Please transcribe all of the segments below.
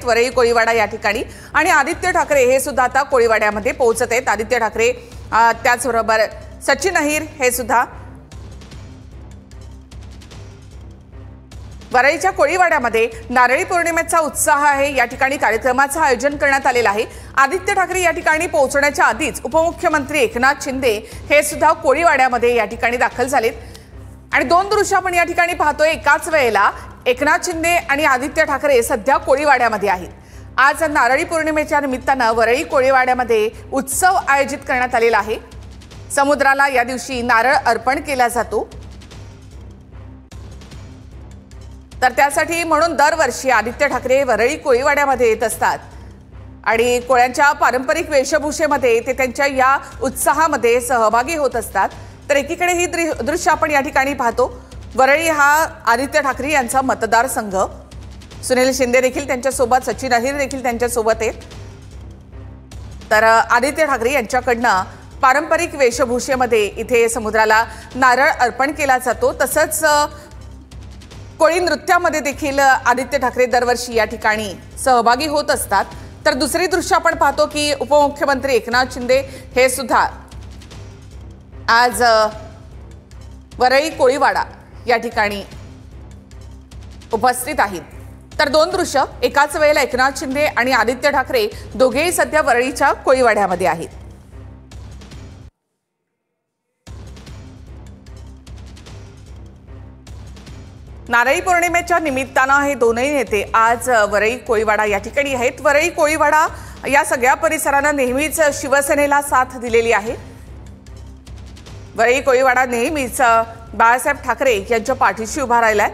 आहेत वरळी कोळीवाडा या ठिकाणी आणि आदित्य ठाकरे हे सुद्धा आता कोळीवाड्यामध्ये पोहोचत आहेत। आदित्य ठाकरे त्याचबरोबर सचिन अहिर हे सुद्धा वरळीच्या कोळीवाड्यामध्ये नारळी पौर्णिमेचा उत्साह आहे। या ठिकाणी कार्यक्रमाचं आयोजन करण्यात आलेलं आहे। आदित्य ठाकरे या ठिकाणी पोहोचण्याच्या आधीच उपमुख्यमंत्री एकनाथ शिंदे हे सुद्धा कोळीवाड्यामध्ये या ठिकाणी दाखल झालेत आणि दोन दृश्य आपण या ठिकाणी पाहतोय। एकाच वेळेला एकनाथ शिंदे आणि आदित्य ठाकरे सध्या कोळीवाड्यामध्ये आहेत। आज नारळी पौर्णिमेच्या निमित्तानं वरळी कोळीवाड्यामध्ये उत्सव आयोजित करण्यात आलेला आहे। समुद्राला या दिवशी नारळ अर्पण केला जातो, तर त्यासाठी म्हणून दरवर्षी आदित्य ठाकरे वरळी कोळीवाड्यामध्ये येत असतात आणि कोळ्यांच्या पारंपरिक वेशभूषेमध्ये ते त्यांच्या या उत्साहामध्ये सहभागी होत असतात। तर एकीकडे ही दृश्य आपण या ठिकाणी पाहतो। वरळी हा आदित्य ठाकरे यांचा मतदारसंघ, सुनील शिंदे देखील त्यांच्यासोबत, सचिन अहिर देखील त्यांच्यासोबत आहेत। तर आदित्य ठाकरे यांच्याकडनं पारंपरिक वेशभूषेमध्ये इथे समुद्राला नारळ अर्पण केला जातो। तसंच कोळी नृत्यामध्ये देखील आदित्य ठाकरे दरवर्षी या ठिकाणी सहभागी होत असतात। तर दुसरी दृश्य आपण पाहतो की उपमुख्यमंत्री एकनाथ शिंदे हे सुद्धा आज वरळी कोळीवाडा या ठिकाणी उपस्थित आहेत। तर दोन दृश्य एकाच वेळेला एकनाथ शिंदे आणि आदित्य ठाकरे दोघेही सध्या वरळीच्या कोळीवाड्यामध्ये आहेत। नारळी पौर्णिमेच्या निमित्तानं हे दोनही नेते आज वरळी कोळीवाडा या ठिकाणी आहेत। वरळी कोळीवाडा या सगळ्या परिसरानं नेहमीच शिवसेनेला साथ दिलेली आहे। वरळी कोळीवाडा नेहमीच बाळासाहेब ठाकरे यांच्या पाठीशी उभा राहिलाय।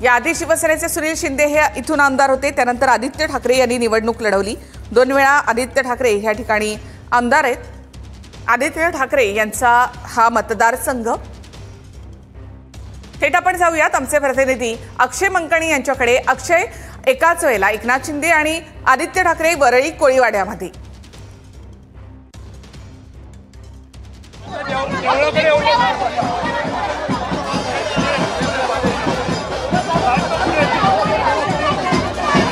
याआधी शिवसेनेचे सुनील शिंदे हे इथून आमदार होते, त्यानंतर आदित्य ठाकरे यांनी निवडणूक लढवली। 2 वेळा आदित्य ठाकरे या ठिकाणी आमदार आहेत। आदित्य ठाकरे यांचा हा मतदारसंघ। थेट आपण जाऊयात आमचे प्रतिनिधी अक्षय मंकणी यांच्याकडे। अक्षय, एकाच वेळेला एकनाथ शिंदे आणि आदित्य ठाकरे वरळी कोळीवाड्यामध्ये,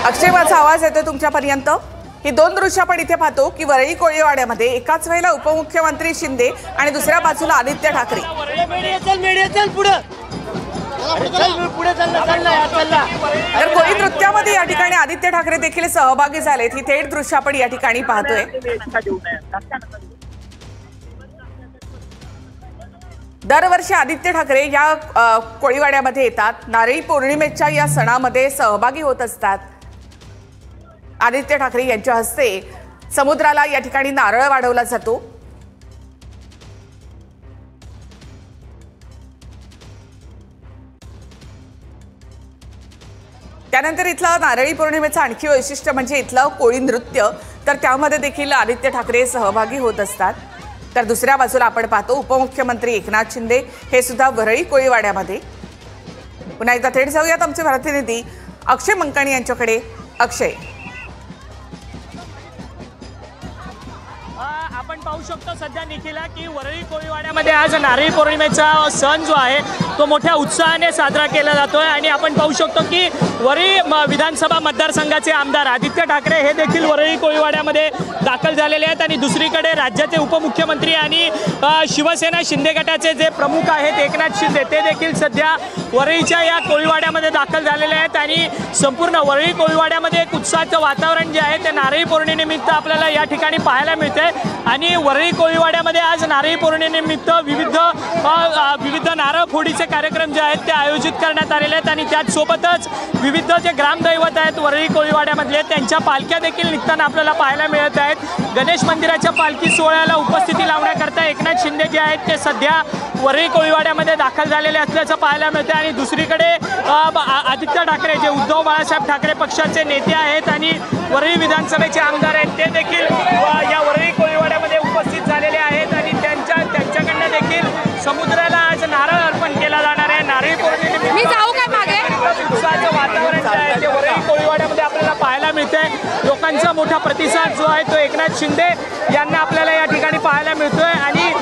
अक्षय माझा आवाज येतोय तुमच्यापर्यंत? ही दोन दृश्य आपण इथे पाहतो की वरळी कोळीवाड्यामध्ये एकाच वेळेला उपमुख्यमंत्री शिंदे आणि दुसऱ्या बाजूला आदित्य ठाकरे। तर कोळी नृत्यामध्ये या ठिकाणी आदित्य ठाकरे देखील सहभागी झालेत। ही थेट दृश्य आपण या ठिकाणी पाहतोय। दरवर्षी आदित्य ठाकरे या कोळीवाड्यामध्ये येतात, नारळी पौर्णिमेच्या या सणामध्ये सहभागी होत असतात। आदित्य ठाकरे यांच्या हस्ते समुद्राला या ठिकाणी नारळ वाढवला जातो। त्यानंतर इथलं नारळी पौर्णिमेचं आणखी वैशिष्ट्य म्हणजे इथलं कोळी नृत्य, तर त्यामध्ये देखील आदित्य ठाकरे सहभागी होत असतात। तर दुसऱ्या बाजूला आपण पाहतो उपमुख्यमंत्री एकनाथ शिंदे हे सुद्धा वरळी कोळीवाड्यामध्ये। पुन्हा एकदा थेट जाऊयात आमचे प्रतिनिधी अक्षय मंकणी यांच्याकडे। अक्षय, आपण पाहू शकतो सध्या निखिला की वरळी कोळीवाड्यामध्ये आज नारळी पौर्णिमेचा सण जो आहे तो मोठ्या उत्साहाने साजरा केला जातोय आणि आपण पाहू शकतो की वरळी विधानसभा मतदारसंघाचे आमदार आदित्य ठाकरे हे देखील वरळी कोळीवाड्यामध्ये दाखल झालेले आहेत आणि दुसरीकडे राज्याचे उपमुख्यमंत्री आणि शिवसेना शिंदे गटाचे जे प्रमुख आहेत एकनाथ शिंदे ते देखील सध्या वरळीच्या या कोळीवाड्यामध्ये दाखल झालेले आहेत आणि संपूर्ण वरळी कोळीवाड्यामध्ये एक उत्साहाचं वातावरण जे आहे ते नारळी पौर्णिमेनिमित्त आपल्याला या ठिकाणी पाहायला मिळते आणि वरळी कोळीवाड्यामध्ये आज नारळी पौर्णिमेनिमित्त विविध नारळ फोडीचे कार्यक्रम जे आहेत ते आयोजित करण्यात आलेले आहेत आणि त्याचसोबतच विविध जे ग्रामदैवत आहेत वरळी कोळीवाड्यामधले त्यांच्या पालख्या देखील निघताना आपल्याला पाहायला मिळत आहेत। गणेश मंदिराच्या पालखी सोहळ्याला उपस्थिती लावण्याकरता एकनाथ शिंदे जे आहेत ते सध्या वरळी कोळीवाड्यामध्ये दाखल झालेले असल्याचं पाहायला मिळते आणि दुसरीकडे आदित्य ठाकरे जे उद्धव बाळासाहेब ठाकरे पक्षाचे नेते आहेत आणि वरळी विधानसभेचे आमदार आहेत ते देखील या वरळी कोळीवाड्यामध्ये उपस्थित झालेले आहेत आणि त्यांच्याकडनं देखील समुद्राला आज नारळ अर्पण केला जाणार आहे। नारळी उत्साहाचं वातावरण जे आहे ते वरळी कोळीवाड्यामध्ये आपल्याला पाहायला मिळते। लोकांचा मोठा प्रतिसाद जो आहे तो एकनाथ शिंदे यांना आपल्याला या ठिकाणी पाहायला मिळतोय आणि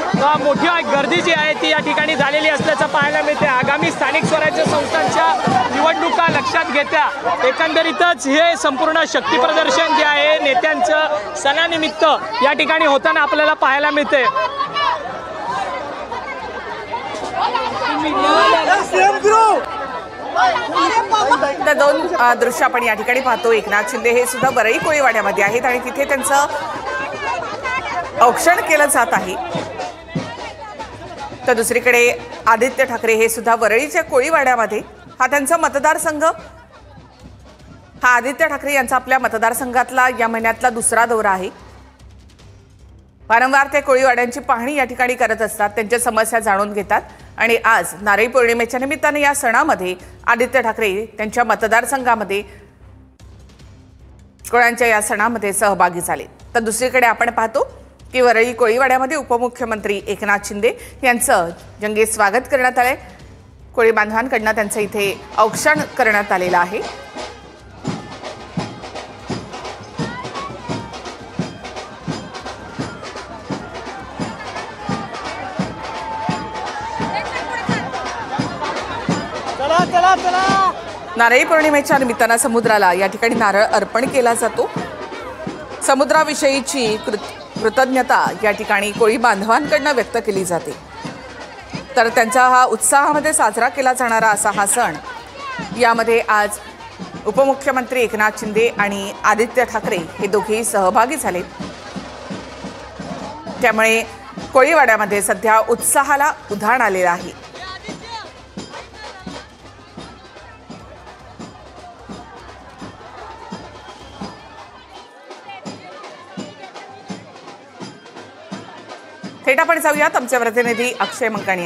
मोठी मोठी गर्दी जी आहे ती या ठिकाणी झालेली असल्याचं पाहायला मिळते। आगामी स्थानिक स्वराज्य संस्थांच्या निवडणुका लक्षात घेता एकंदरीतच हे संपूर्ण शक्ती प्रदर्शन जे आहे नेत्यांचं सणानिमित्त या ठिकाणी होताना आपल्याला पाहायला मिळते। तर दोन दृश्य आपण या ठिकाणी पाहतो। एकनाथ शिंदे हे सुद्धा वरळी कोळीवाड्यामध्ये आहेत आणि तिथे त्यांचं औक्षण केलं जात आहे। तर दुसरीकडे आदित्य ठाकरे हे सुद्धा वरळीच्या कोळीवाड्यामध्ये, हा त्यांचा मतदारसंघ, हा आदित्य ठाकरे यांचा आपल्या मतदारसंघातला या महिन्यातला दुसरा दौरा आहे। वारंवार ते कोळीवाड्यांची पाहणी या ठिकाणी करत असतात, त्यांच्या समस्या जाणून घेतात आणि आज नारळी पौर्णिमेच्या निमित्ताने या सणामध्ये आदित्य ठाकरे त्यांच्या मतदारसंघामध्ये कोळ्यांच्या या सणामध्ये सहभागी झाले। तर दुसरीकडे आपण पाहतो की वरळी कोळीवाड्यामध्ये उपमुख्यमंत्री एकनाथ शिंदे यांचं जंगी स्वागत करण्यात आलंय। कोळी बांधवांकडनं त्यांचं इथे औक्षण करण्यात आलेलं आहे। नारळी पौर्णिमेच्या निमित्तानं समुद्राला या ठिकाणी नारळ अर्पण केला जातो। समुद्राविषयीची कृतज्ञता या ठिकाणी कोळी बांधवांकडनं व्यक्त केली जाते। तर त्यांचा हा उत्साहामध्ये साजरा केला जाणारा असा हा सण, यामध्ये आज उपमुख्यमंत्री एकनाथ शिंदे आणि आदित्य ठाकरे हे दोघेही सहभागी झाले। त्यामुळे कोळीवाड्यामध्ये सध्या उत्साहाला उधाण आलेलं आहे। थेट आपण जाऊयात आमचे प्रतिनिधी अक्षय मंकाणी